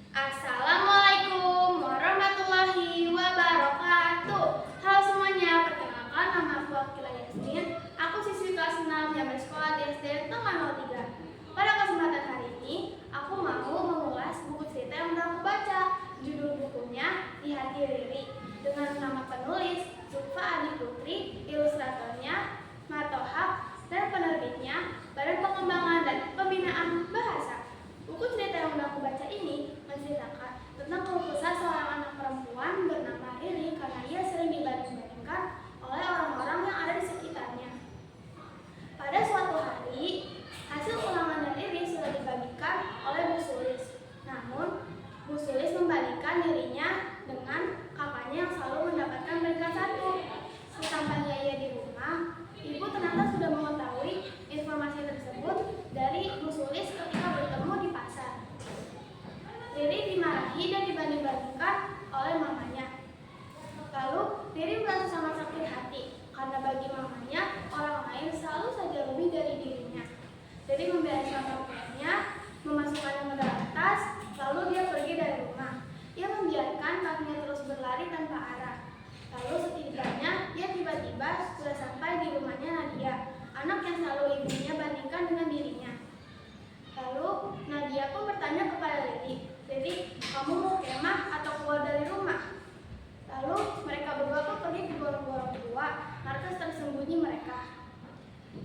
Assalamualaikum warahmatullahi wabarakatuh. Halo semuanya, perkenalkan nama aku Akila Yasmin. Aku siswi kelas 6 yang bersekolah di SD Tengah 03. Pada kesempatan hari ini, aku mau mengulas buku cerita yang pernah aku baca. Judul bukunya Di Hati Riri, dengan nama penulis Zulfa Adi Putri, ilustratornya Martohab, dan penerbitnya Badan Pengembangan dan Pembinaan Bahasa. Buku cerita yang pernah aku baca ini menceritakan tentang keluh kesah seorang anak perempuan bernama Riri karena ia sering dibanding-bandingkan oleh orang-orang yang ada di sekitarnya. Pada suatu hari, hasil ulangan dari Riri sudah dibagikan oleh Bu Sulis. Namun, Bu Sulis membandingkan dirinya dengan kakaknya yang selalu mendapatkan peringkat 1. Sesampainya ia di rumah, ibu ternyata sudah mengetahui informasi tersebut dari Bu Sulis ketika bertemu di pasar. Riri dimarahi dan dibanding-bandingkan oleh mamanya. Lalu Riri merasa sangat sakit hati karena bagi mamanya orang lain selalu saja lebih dari dirinya. Riri membereskan pakaiannya, memasukkannya ke dalam tas, lalu dia pergi dari rumah. Ia membiarkan kakinya terus berlari tanpa arah. Lalu setidaknya ia tiba-tiba sudah sampai di rumahnya Nadia, anak yang selalu ibunya bandingkan dengan dirinya. Lalu Nadia pun bertanya kepada Riri, "Riri, kamu mau kemah atau keluar dari rumah?" Lalu mereka berdua pun pergi ke gorong-gorong tua, markas tersembunyi mereka.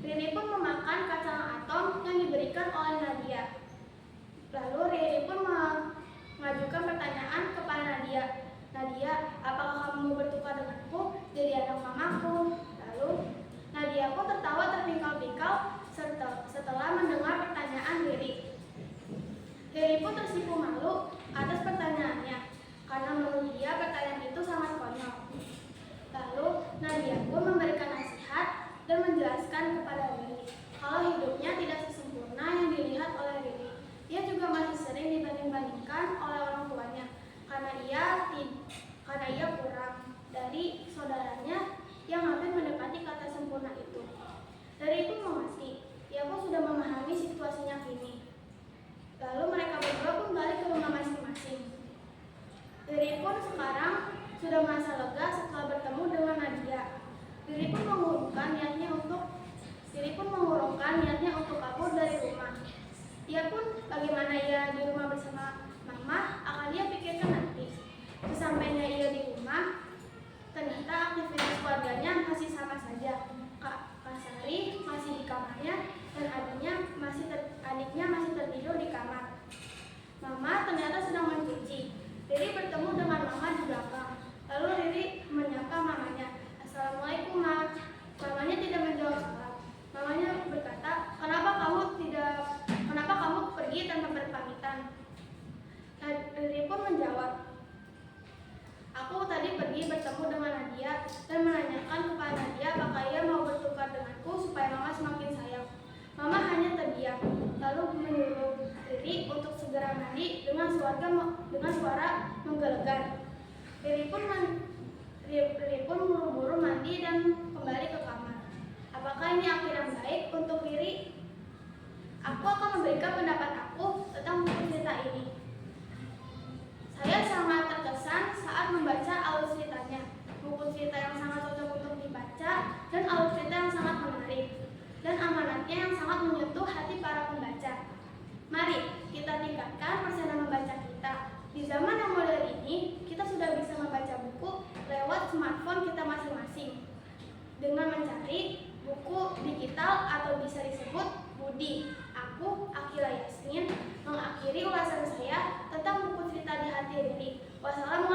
Riri pun memakan kacang atom yang diberikan oleh Nadia. Lalu Riri pun mengajukan pertanyaan kepada Nadia, "Nadia, apakah kamu mau bertukar denganku jadi anak mamaku?" Lalu Nadia pun tertawa terpingkal-pingkal setelah mendengar pertanyaan Riri. Riri pun tersipu malu atas pertanyaannya, karena menurut dia pertanyaan itu sangat konyol. Lalu Nadia pun memberikan nasihat dan menjelaskan kepada Riri kalau hidupnya tidak sesempurna yang dilihat oleh Riri. Ia juga masih sering dibanding-bandingkan oleh orang tuanya karena ia kurang dari saudaranya yang hampir mendekati kata sempurna itu. Riri pun mengerti, ia pun sudah memahami situasinya kini. Lalu mereka berdua pun balik ke rumah masing-masing. Riri pun sekarang sudah merasa lega setelah bertemu dengan Nadia. Riri pun mengurungkan niatnya untuk kabur dari rumah. Ia pun bagaimana ia di rumah bersama mama akan dia pikirkan nanti. Sesampainya ia di rumah, ternyata aktivitas keluarganya masih sama saja. Kak Sari masih di kamarnya dan adiknya masih tertidur di kamar. Mama ternyata sedang mencuci. Riri bertemu dengan mama di belakang. Lalu Riri menyapa mamanya, "Assalamualaikum, Ma." Mamanya tidak menjawab salam. Mamanya berkata, kenapa kamu pergi tanpa berpamitan?" Riri pun menjawab, "Aku tadi pergi bertemu dengan Nadia dan menanyakan kepada Nadia apakah ia mau bertukar denganku supaya mama semakin sayang." Mama hanya terdiam, lalu menyuruh Riri untuk segera mandi dengan suara menggelegar. Riri pun buru-buru mandi dan kembali ke kamar. Apakah ini akhir yang baik untuk Riri? Aku akan memberikan pendapat aku tentang buku cerita ini. Saya sangat terkesan saat membaca alur ceritanya. Buku cerita yang sangat cocok untuk dibaca dan alur cerita yang sangat menarik. Dan amanatnya yang sangat menyentuh hati para pembaca. Mari kita tingkatkan persentase membaca kita. Di zaman yang modern ini, kita sudah bisa membaca buku lewat smartphone kita masing-masing. Dengan mencari buku digital atau bisa disebut Budi. Aku, Akila Yasmin, mengakhiri ulasan saya tentang buku cerita Di Hati Riri. Wassalamualaikum.